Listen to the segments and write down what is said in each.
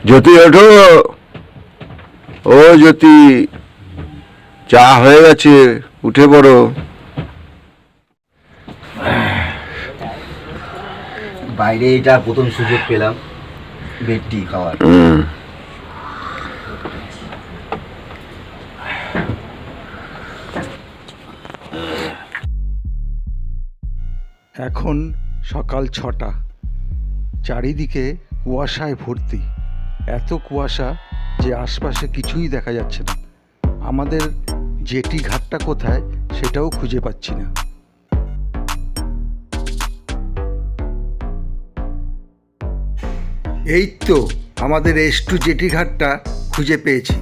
জ্যোতি ওঠো, ও জ্যোতি, চা হয়ে গেছে, উঠে পড়ো। বাইরে এটা প্রথম সুযোগ পেলাম বেড টি খাওয়ার। এখন সকাল 6টা, চারিদিকে কুয়াশায় ভর্তি। এত কুয়াশা যে আশপাশে কিছুই দেখা যাচ্ছে না। আমাদের জেটি ঘাটটা কোথায় সেটাও খুঁজে পাচ্ছি না। এই তো আমাদের S2 জেটি ঘাটটা খুঁজে পেয়েছি।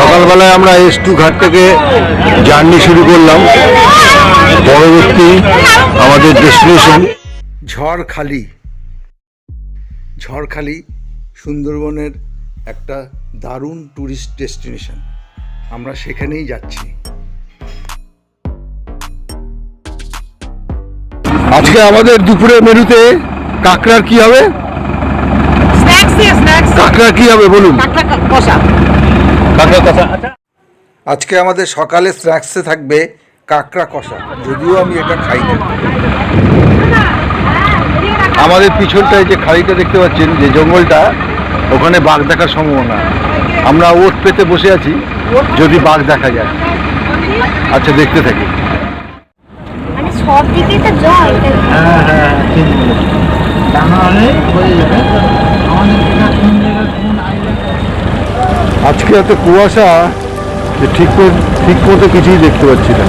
সকালবেলায় আমরা S2 ঘাট থেকে জার্নি শুরু করলাম। পরবর্তী আমাদের ডেস্টিনেশন ঝড়খালি। ঝড়খালি সুন্দরবনের একটা দারুণ ট্যুরিস্ট ডেস্টিনেশন। আমরা সেখানেই যাচ্ছি। আজকে আমাদের দুপুরের মেনুতে কাঁকড়ার কি হবে? কাঁকড়া কি হবে বলুন? কাঁকড়া কষা। আজকে আমাদের সকালে স্ন্যাক্সে থাকবে কাঁকড়া কষা, যদিও আমি এটা খাই না। আমাদের পিছনটায় যে খাড়িটা দেখতে পাচ্ছেন, যে জঙ্গলটা, ওখানে বাঘ দেখার সম্ভাবনা। আমরা ওট পেতে বসে আছি, যদি বাঘ দেখা যায়। আচ্ছা, দেখতে থাকি। আজকে এত কুয়াশা যে ঠিক মতো কিছুই দেখতে পাচ্ছি না।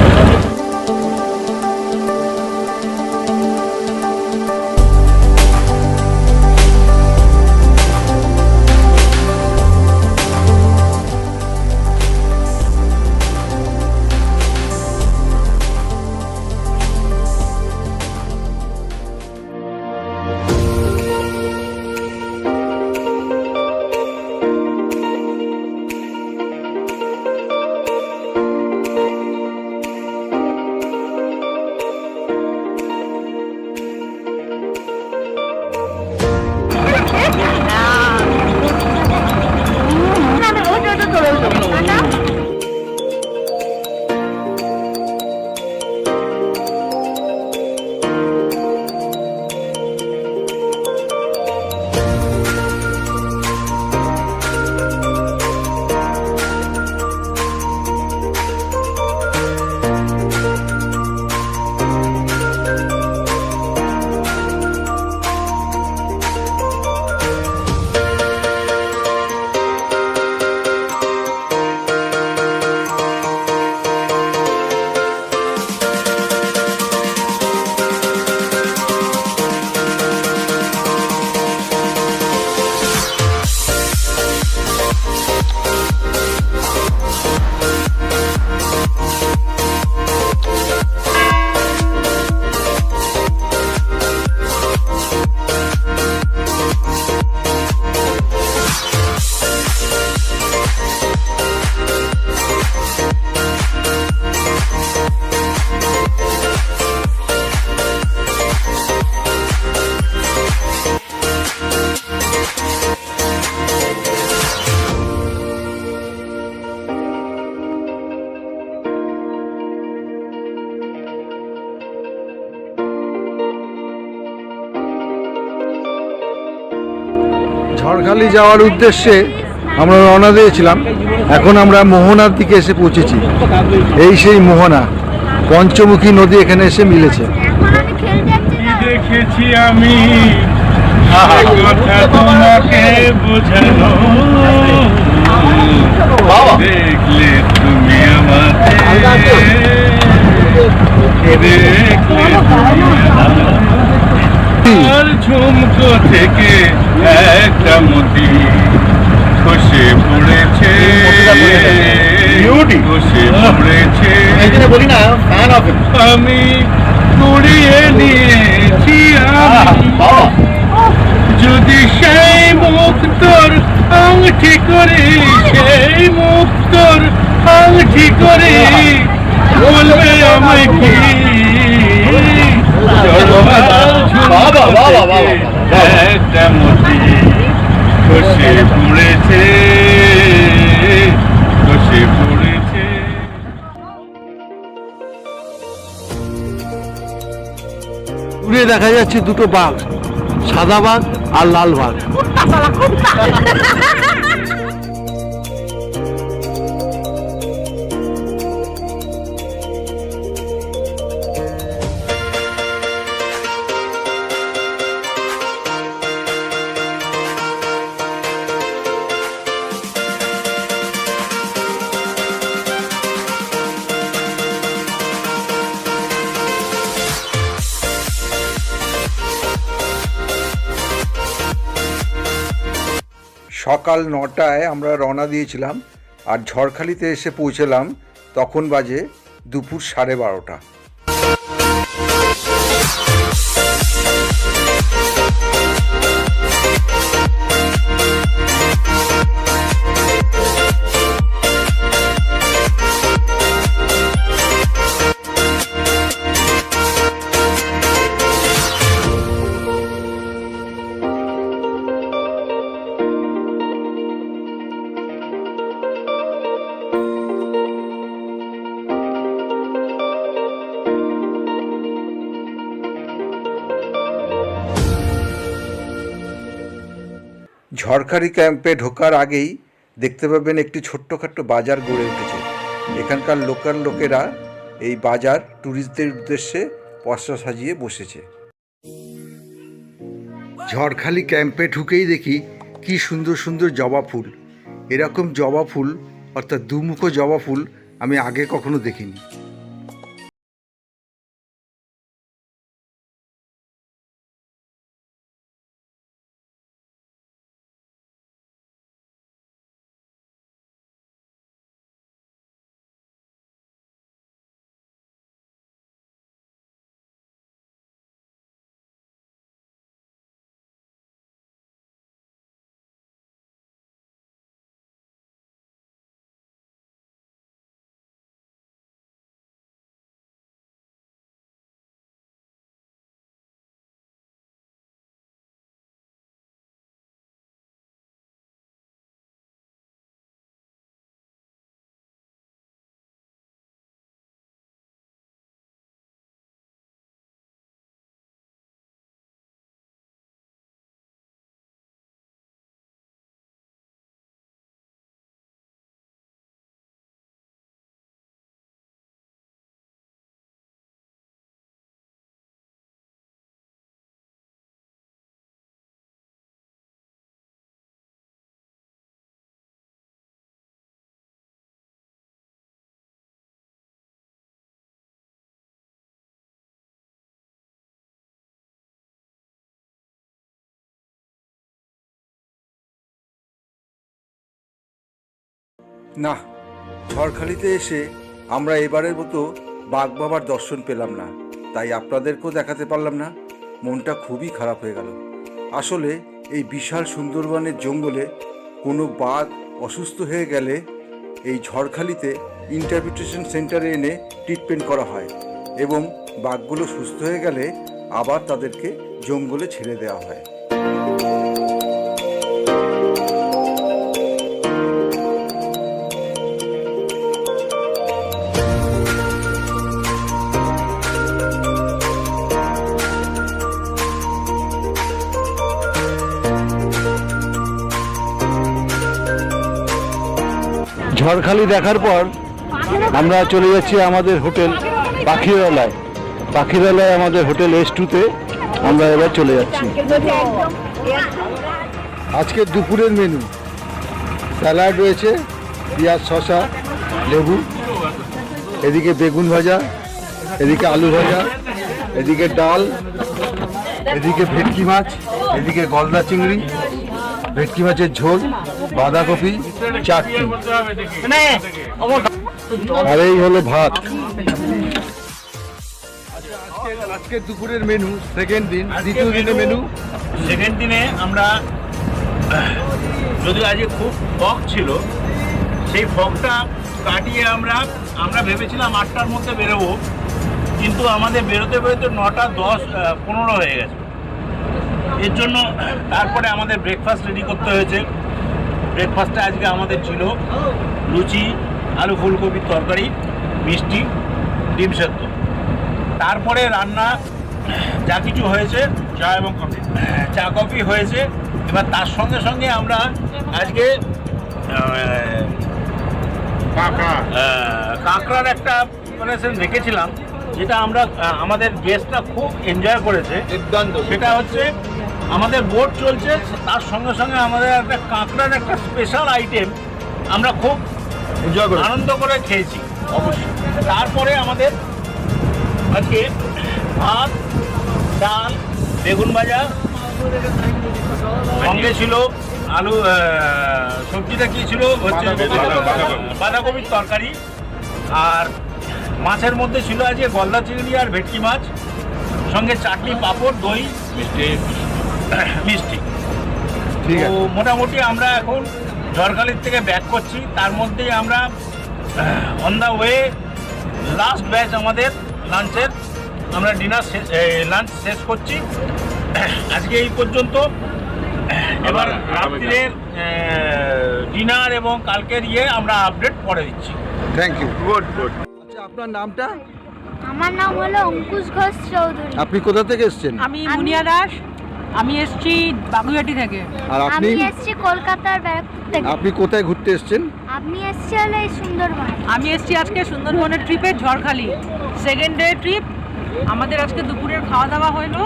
ঝড়খালি যাওয়ার উদ্দেশ্যে আমরা রওনা দিয়েছিলাম। এখন আমরা মোহনার দিকে এসে পৌঁছেছি। এই সেই মোহনা, পঞ্চমুখী নদী এখানে এসে মিলেছে। দেখেছি আমি কথা তোমাকে বোঝানো, দেখলে তুমি আমাকে, দেখলে আর ঝুমকো থেকে একটা মতি খসে পড়েছে, খসে পড়েছে। আমি কুড়িয়ে নিয়েছি যদি সেই মুক্তর আংটি করে, সেই মুক্তর আংটি করে বলবে আমায় কি একটা মতি খসে পড়েছে, খসে পড়েছে। দূরে দেখা যাচ্ছে দুটো বাঘ, সাদা বাঘ আর লাল বাঘ। সকাল 9টায় আমরা রওনা দিয়েছিলাম, আর ঝড়খালিতে এসে পৌঁছলাম তখন বাজে দুপুর 12:30। ঝড়খালি ক্যাম্পে ঢোকার আগেই দেখতে পাবেন একটি ছোট্টখাট্টো বাজার গড়ে উঠেছে। এখানকার লোকাল লোকেরা এই বাজার ট্যুরিস্টদের উদ্দেশ্যে পসরা সাজিয়ে বসেছে। ঝড়খালি ক্যাম্পে ঢুকেই দেখি কি সুন্দর সুন্দর জবা ফুল। এরকম জবা ফুল অর্থাৎ দুমুখো জবা ফুল আমি আগে কখনো দেখিনি। না, ঝড়খালিতে এসে আমরা এবারের মতো বাঘ বাবার দর্শন পেলাম না, তাই আপনাদেরকেও দেখাতে পারলাম না। মনটা খুবই খারাপ হয়ে গেল। আসলে এই বিশাল সুন্দরবনের জঙ্গলে কোনো বাঘ অসুস্থ হয়ে গেলে এই ঝড়খালিতে ইন্টারপ্রিটেশন সেন্টারে এনে ট্রিটমেন্ট করা হয়, এবং বাঘগুলো সুস্থ হয়ে গেলে আবার তাদেরকে জঙ্গলে ছেড়ে দেওয়া হয়। ঝড়খালি দেখার পর আমরা চলে যাচ্ছি আমাদের হোটেল পাখিরালয়। পাখিরালয় আমাদের হোটেল S2-তে আমরা এবার চলে যাচ্ছি। আজকে দুপুরের মেনু স্যালাড রয়েছে, পেঁয়াজ, শসা, লেবু, এদিকে বেগুন ভাজা, এদিকে আলু ভাজা, এদিকে ডাল, এদিকে ভেটকি মাছ, এদিকে গলদা চিংড়ি, ভেটকি মাছের ঝোল, বাঁধাকপি, চাটনি, আর এই হলো ভাত। আজকে দুপুরের মেনু, সেকেন্ড দিন, দ্বিতীয় দিনের মেনু। সেকেন্ড দিনে আমরা, যদিও আজকে খুব ফগ ছিল, সেই ফগটা কাটিয়ে আমরা ভেবেছিলাম 8টার মধ্যে বেরোবো, কিন্তু আমাদের বেরোতে বেরোতে 9টা 10 15 হয়ে গেছে। এর জন্য তারপরে আমাদের ব্রেকফাস্ট রেডি করতে হয়েছে। ব্রেকফাস্টে আজকে আমাদের ছিল লুচি, আলু ফুলকপির তরকারি, মিষ্টি, ডিম সেদ্ধ। তারপরে রান্না যা কিছু হয়েছে, চা এবং কফি, চা কফি হয়েছে। এবার তার সঙ্গে সঙ্গে আমরা আজকে কাঁকড়ার একটা প্রিপারেশন রেখেছিলাম, যেটা আমরা আমাদের গেস্টরা খুব এনজয় করেছে। সেটা হচ্ছে আমাদের বোট চলছে, তার সঙ্গে সঙ্গে আমাদের একটা কাঁকড়ার একটা স্পেশাল আইটেম আমরা খুব এনজয় করে আনন্দ করে খেয়েছি অবশ্যই। তারপরে আমাদের আজকে ভাত, ডাল, বেগুন ভাজা, সঙ্গে ছিল আলু, সবজিটা কি ছিল হচ্ছে বাঁধাকপির তরকারি, আর মাছের মধ্যে ছিল আজকে গলদা চিংড়ি আর ভেটকি মাছ, সঙ্গে চাটনি, পাঁপড়, দই, মিষ্টি। ঠিক তো আছে। মোটামুটি আমরা এখন ঝড়খালির থেকে ব্যাক করছি। তার মধ্যেই আমরা on the way last batch আমাদের লাঞ্চের, আমরা লাঞ্চ শেষ করছি আজকে এই পর্যন্ত। এবার রাত্রির ডিনার এবং কালকের আমরা আপডেট পরে দিচ্ছি। Thank you. Good good. আচ্ছা, আপনার নামটা? আমার নাম হলো অঙ্কুশ ঘোষ চৌধুরী। আপনি কোথা থেকে এসেছেন? আমি মুনিয়া দাস, আমি এসেছি বাগুইহাটি থেকে। আর আপনি? আমি এসেছি কলকাতার ব্যারাকপুর থেকে। আপনি কোথায় ঘুরতে এসেছেন? আপনি এসেছি হলো এই সুন্দরবন। আমি এসেছি আজকে সুন্দরবনের ট্রিপে, ঝড়খালি সেকেন্ড ডে ট্রিপ। আমাদের আজকে দুপুরের খাওয়া দাওয়া হলো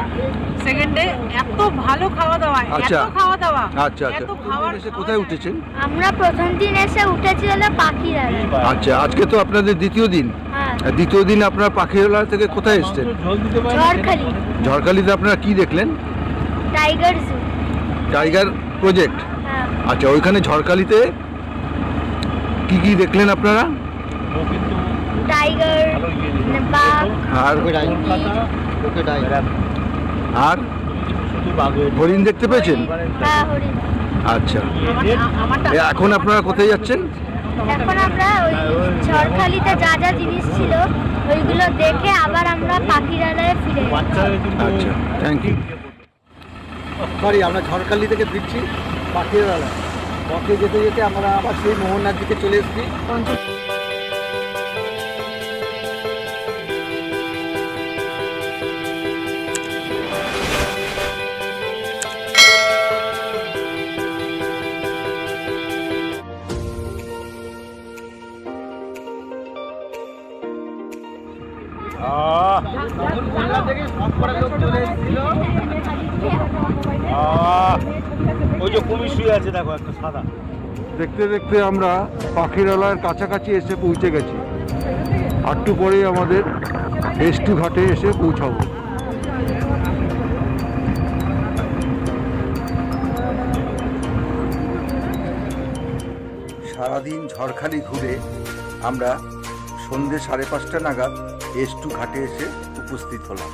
সেকেন্ড ডে। এত ভালো খাওয়া দাওয়া, আচ্ছা। এত খাওয়া দাওয়া, আচ্ছা আচ্ছা। এত খাওয়ার। এসে কোথায় উঠেছেন? আমরা প্রথম দিন এসে উঠেছি হলো পাখিরালয়। আচ্ছা, আজকে তো আপনাদের দ্বিতীয় দিন। হ্যাঁ, আর দ্বিতীয় দিন আপনার পাখিরালয় থেকে কোথায় এসেছেন? ঝড়খালি ঝড়খালিতে আপনারা কি দেখলেন? Tiger zoo. Tiger project. হ্যাঁ, আচ্ছা, ওইখানে ঝড়খালিতে কি কি দেখলেন আপনারা? টাইগার, বাঘ, আর আর হরিণ দেখতে পেয়েছেন? হ্যাঁ, হরিণ। আচ্ছা, আমারটা এখন আপনারা কোথায় যাচ্ছেন? এখন আমরা ওই ঝড়খালিতে যা যা জিনিস ছিল ওইগুলো দেখে আবার আমরা পাখিরালয়ে ফিরে যাচ্ছি। আচ্ছা, থ্যাংক ইউ। সরি, আমরা ঝড়খালি থেকে ফিরছি পাখিরালয়। পথে যেতে যেতে আমরা আবার সেই মোহনার দিকে চলে এসেছি। ওই যে কুমির শুয়ে আছে, দেখো একটা সাদা। দেখতে দেখতে আমরা পাখিরালয়ের কাছাকাছি এসে পৌঁছে গেছি। একটু পরেই আমাদের এস2 ঘাটে এসে পৌঁছাবো। সারাদিন ঝড়খালি ঘুরে আমরা সন্ধ্যে 5:30 নাগাদ এস2 ঘাটে এসে উপস্থিত হলাম।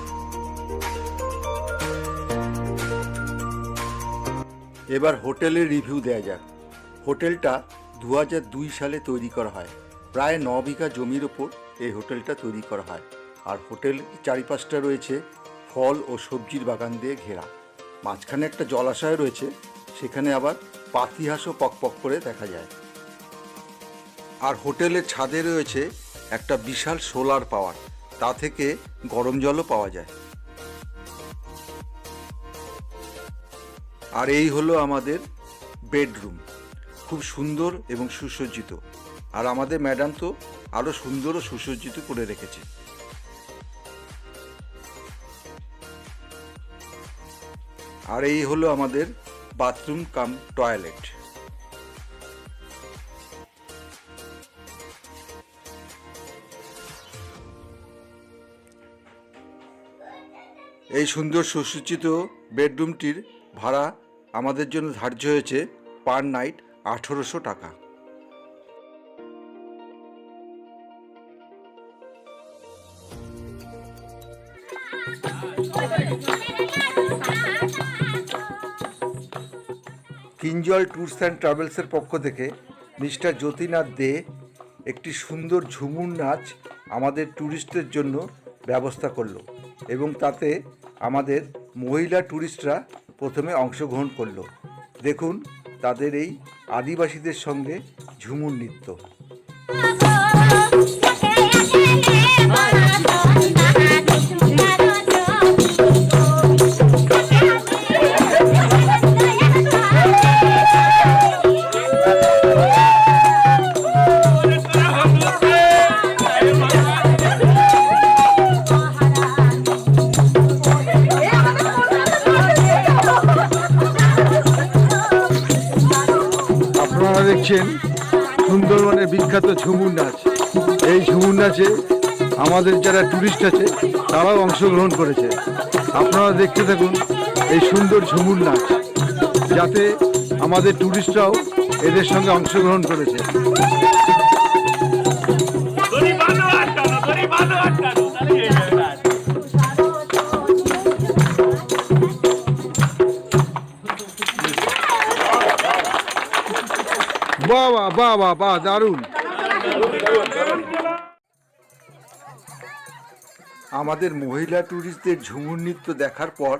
এবার হোটেলের রিভিউ দেওয়া যাক। হোটেলটা 2002 সালে তৈরি করা হয়। প্রায় 9 বিঘা জমির ওপর এই হোটেলটা তৈরি করা হয়। আর হোটেল চারিপাশটা রয়েছে ফল ও সবজির বাগান দিয়ে ঘেরা। মাঝখানে একটা জলাশয় রয়েছে, সেখানে আবার পাতিহাঁসও পকপক করে দেখা যায়। আর হোটেলের ছাদে রয়েছে একটা বিশাল সোলার পাওয়ার, তা থেকে গরম জলও পাওয়া যায়। আর এই হলো আমাদের বেডরুম, খুব সুন্দর এবং সুসজ্জিত। আর আমাদের ম্যাডাম তো আরও সুন্দর ও সুসজ্জিত করে রেখেছে। আর এই হলো আমাদের বাথরুম কাম টয়লেট। এই সুন্দর সুসজ্জিত বেডরুমটির ভাড়া আমাদের জন্য ধার্য হয়েছে পার নাইট 1800 টাকা। কিঞ্জল ট্যুরস অ্যান্ড ট্রাভেলসের পক্ষ থেকে মিস্টার জ্যোতিনাথ দে একটি সুন্দর ঝুমুর নাচ আমাদের ট্যুরিস্টদের জন্য ব্যবস্থা করলো এবং তাতে আমাদের মহিলা ট্যুরিস্টরা প্রথমে অংশগ্রহণ করলো। দেখুন তাদের এই আদিবাসীদের সঙ্গে ঝুমুর নৃত্য। আপনারা দেখছেন সুন্দরবনের বিখ্যাত ঝুমুর নাচ। এই ঝুমুর নাচে আমাদের যারা ট্যুরিস্ট আছে তারাও অংশগ্রহণ করেছে। আপনারা দেখতে থাকুন এই সুন্দর ঝুমুর নাচ, যাতে আমাদের ট্যুরিস্টরাও এদের সঙ্গে অংশগ্রহণ করেছে। বাহ বাহ বাহ বাহ বাহ, দারুণ। আমাদের মহিলা ট্যুরিস্টদের ঝুমুর নৃত্য দেখার পর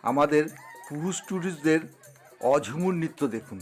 আমাদের পুরুষ ট্যুরিস্টদের অঝুমুর নৃত্য দেখুন।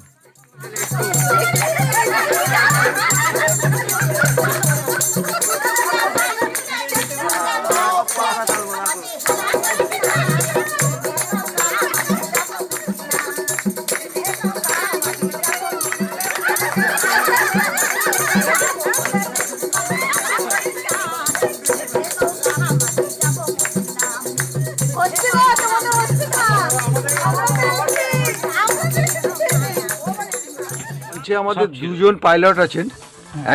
আমাদের দুজন পাইলট আছেন,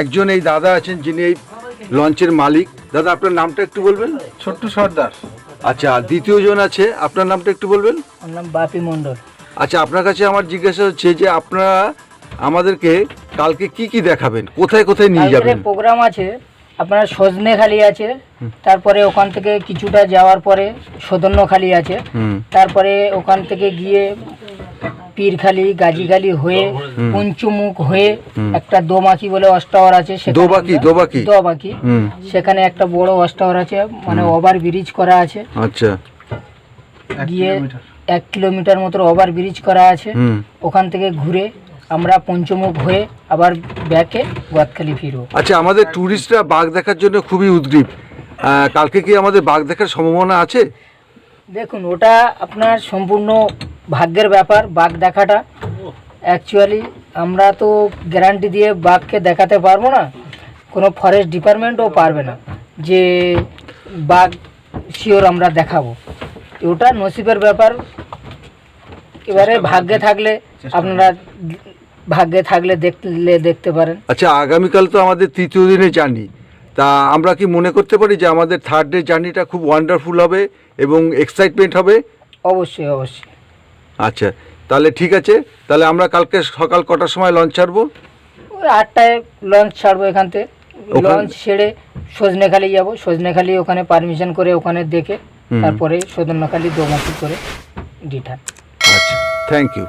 একজন এই দাদা আছেন যিনি এই লঞ্চের মালিক। দাদা আপনার নামটা একটু বলবেন? ছোট্ট সর্দার। আচ্ছা, দ্বিতীয় জন আছে, আপনার নামটা একটু বলবেন? আমার নাম বাপি মণ্ডল। আচ্ছা, আপনার কাছে আমার জিজ্ঞাসা হচ্ছে যে আপনারা আমাদেরকে কালকে কি কি দেখাবেন, কোথায় কোথায় নিয়ে যাবেন? প্রোগ্রাম আছে আপনার সজনেখালি আছে, তারপরে ওখান থেকে কিছুটা যাওয়ার পরে সদন্যখালি আছে, তারপরে ওখান থেকে গিয়ে পীরখালি গাজীখালি হয়ে পঞ্চমুখ হয়ে একটা দোমাকি বলে অস্টাওয়ার আছে, দোবাকি সেখানে একটা বড় অস্টাওয়ার আছে, মানে ওভার ব্রিজ করা আছে। আচ্ছা, গিয়ে 1 কিলোমিটার মতো ওভার ব্রিজ করা আছে। ওখান থেকে ঘুরে আমরা পঞ্চমুখ হয়ে আবার ব্যাকে গোয়াতখালি ফিরবো। আচ্ছা, আমাদের ট্যুরিস্টরা বাঘ দেখার জন্য খুবই উদ্গ্রীব, কালকে কি আমাদের বাঘ দেখার সম্ভাবনা আছে? দেখুন, ওটা আপনার সম্পূর্ণ ভাগ্যের ব্যাপার। বাঘ দেখাটা অ্যাকচুয়ালি আমরা তো গ্যারান্টি দিয়ে বাঘকে দেখাতে পারবো না, কোনো ফরেস্ট ডিপার্টমেন্টও পারবে না যে বাঘ শিওর আমরা দেখাবো। ওটা নসিবের ব্যাপার। এবারে ভাগ্যে থাকলে আপনারা দেখতে পারেন। আচ্ছা, আগামীকাল তো আমাদের তৃতীয় দিনে জার্নি, তা আমরা কি মনে করতে পারি যে আমাদের থার্ড ডে জার্নিটা খুব ওয়ান্ডারফুল হবে এবং এক্সাইটমেন্ট হবে? অবশ্যই অবশ্যই। আচ্ছা, তাহলে ঠিক আছে, তাহলে আমরা কালকে সকাল কটার সময় লঞ্চ ছাড়বো? ওই 8টায় লঞ্চ ছাড়বো এখান থেকে। লঞ্চ ছেড়ে সজনেখালি যাবো, সজনেখালি ওখানে পারমিশন করে ওখানে দেখে তারপরে সদন্যখালি দোমাকি করে রিটার্ন। আচ্ছা, থ্যাংক ইউ।